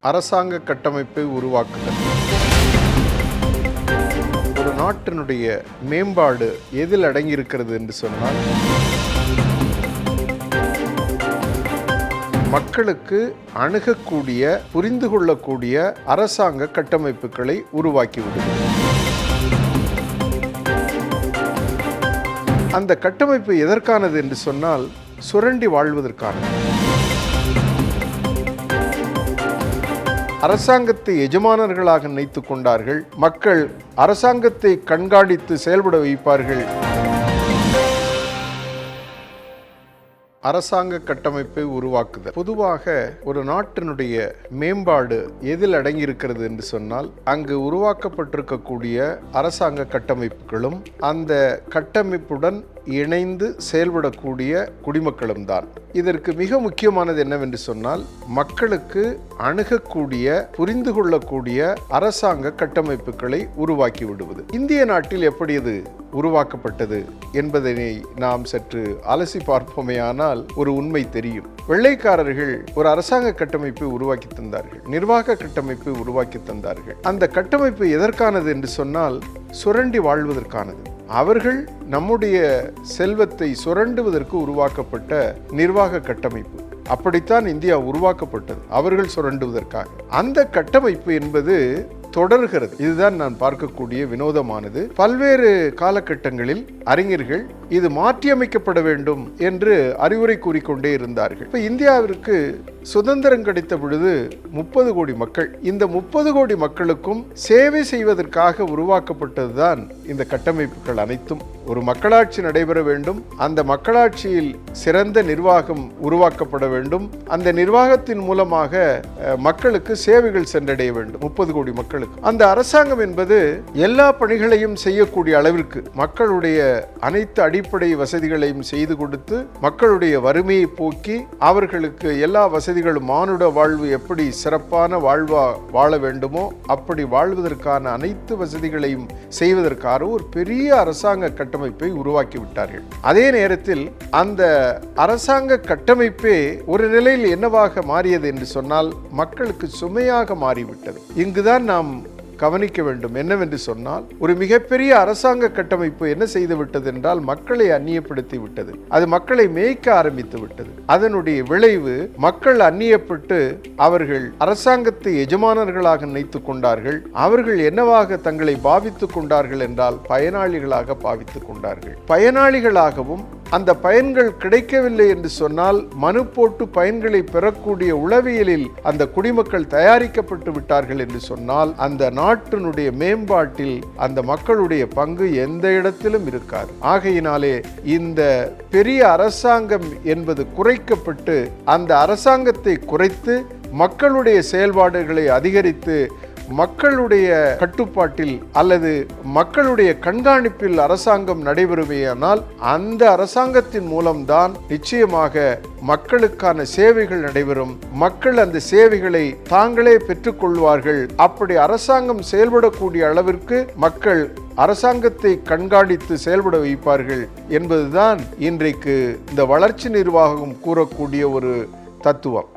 அரசாங்க கட்டமைப்பை உருவாக்குதல். ஒரு நாட்டினுடைய மேம்பாடு எதில் அடங்கியிருக்கிறது என்று சொன்னால், மக்களுக்கு அணுகக்கூடிய, புரிந்து கொள்ளக்கூடிய அரசாங்க கட்டமைப்புகளை உருவாக்கிவிடுகிறது. அந்த கட்டமைப்பு எதற்கானது என்று சொன்னால், சுரண்டி வாழ்வதற்கானது. அரசாங்கத்தை எஜமானர்களாக நினைத்துக் கொண்டார்கள். மக்கள் அரசாங்கத்தை கண்காணித்து செயல்பட வைப்பார்கள். அரசாங்க கட்டமைப்பை உருவாக்குதல். பொதுவாக ஒரு நாட்டினுடைய மேம்பாடு எதில் அடங்கியிருக்கிறது என்று சொன்னால், அங்கு உருவாக்கப்பட்டிருக்கக்கூடிய அரசாங்க கட்டமைப்புகளும் அந்த கட்டமைப்புடன் இணைந்து செயல்படக்கூடிய குடிமக்களும் தான். இதற்கு மிக முக்கியமானது என்னவென்று சொன்னால், மக்களுக்கு அணுகக்கூடிய, புரிந்து கொள்ளக்கூடிய அரசாங்க கட்டமைப்புகளை உருவாக்கி விடுவது. இந்திய நாட்டில் எப்படி இது உருவாக்கப்பட்டது என்பதனை நாம் சற்று அலசி பார்ப்போமேயானால் ஒரு உண்மை தெரியும். வெள்ளைக்காரர்கள் ஒரு அரசாங்க கட்டமைப்பை உருவாக்கி தந்தார்கள், நிர்வாக கட்டமைப்பை உருவாக்கி தந்தார்கள். அந்த கட்டமைப்பு எதற்கானது என்று சொன்னால், சுரண்டி வாழ்வதற்கானது. அவர்கள் நம்முடைய செல்வத்தை சுரண்டுவதற்கு உருவாக்கப்பட்ட நிர்வாக கட்டமைப்பு. அப்படித்தான் இந்தியா உருவாக்கப்பட்டது, அவர்கள் சுரண்டுவதற்காக. அந்த கட்டமைப்பு என்பது தொடர்கிறது. இதுதான் நான் பார்க்கக்கூடிய வினோதமானது. பல்வேறு காலகட்டங்களில் அறிஞர்கள் இது மாற்றியமைக்கப்பட வேண்டும் என்று அறிவுரை கூறிக்கொண்டே இருந்தார்கள். இப்ப இந்தியாவிற்கு சுதந்திரம் கிடைத்த பொழுது 30 கோடி மக்கள். இந்த 30 கோடி மக்களுக்கும் சேவை செய்வதற்காக உருவாக்கப்பட்டதுதான் இந்த கட்டமைப்புகள் அனைத்தும். ஒரு மக்களாட்சி நடைபெற வேண்டும், அந்த மக்களாட்சியில் சிறந்த நிர்வாகம் உருவாக்கப்பட வேண்டும், அந்த நிர்வாகத்தின் மூலமாக மக்களுக்கு சேவைகள் சென்றடைய வேண்டும் 30 கோடி மக்களுக்கு. அந்த அரசாங்கம் என்பது எல்லா பணிகளையும் செய்யக்கூடிய அளவிற்கு மக்களுடைய அனைத்து அடிப்படை வசதிகளையும் செய்து கொடுத்து, மக்களுடைய வறுமையை போக்கி, அவர்களுக்கு எல்லா வசதிகளும், மானுட வாழ்வு எப்படி சிறப்பான வாழ்வா வாழ வேண்டுமோ அப்படி வாழ்வதற்கான அனைத்து வசதிகளையும் செய்வதற்காக ஒரு பெரிய அரசாங்க கட்டமைப்பை உருவாக்கி விட்டார்கள். அதே நேரத்தில் அந்த அரசாங்க கட்டமைப்பே ஒரு நிலையில் என்னவாக மாறியது என்று சொன்னால், மக்களுக்கு சுமையாக மாறிவிட்டது. இங்குதான் நாம் கவனிக்க வேண்டும். என்னவென்று சொன்னால், ஒரு மிகப்பெரிய அரசாங்க கட்டமைப்பு என்ன செய்து விட்டது என்றால், மக்களை அந்நியப்படுத்தி விட்டது. அது மக்களை மேய்க்க ஆரம்பித்து விட்டது. அதனுடைய விளைவு, மக்கள் அந்நியப்பட்டு அவர்கள் அரசாங்கத்தை எஜமானர்களாக நினைத்துக் கொண்டார்கள். அவர்கள் என்னவாக தங்களை பாவித்துக் கொண்டார்கள் என்றால், பயனாளிகளாக பாவித்துக் கொண்டார்கள். பயனாளிகளாகவும், அந்த பயன்கள் கிடைக்கவில்லை என்று சொன்னால் மனு போட்டு பயன்களை பெறக்கூடிய உளவியலில் அந்த குடிமக்கள் தயாரிக்கப்பட்டு விட்டார்கள் என்று சொன்னால், அந்த நாட்டினுடைய மேம்பாட்டில் அந்த மக்களுடைய பங்கு எந்த இடத்திலும் இருக்காது. ஆகையினாலே இந்த பெரிய அரசாங்கம் என்பது குறைக்கப்பட்டு, அந்த அரசாங்கத்தை குறைத்து மக்களுடைய செயல்பாடுகளை அதிகரித்து, மக்களுடைய கட்டுப்பாட்டில் அல்லது மக்களுடைய கண்காணிப்பில் அரசாங்கம் நடைபெறுமையானால், அந்த அரசாங்கத்தின் மூலம்தான் நிச்சயமாக மக்களுக்கான சேவைகள் நடைபெறும். மக்கள் அந்த சேவைகளை தாங்களே பெற்றுக்கொள்வார்கள். அப்படி அரசாங்கம் செயல்படக்கூடிய அளவிற்கு மக்கள் அரசாங்கத்தை கண்காணித்து செயல்பட வைப்பார்கள் என்பதுதான் இன்றைக்கு இந்த வளர்ச்சி நிர்வாகம் கூறக்கூடிய ஒரு தத்துவம்.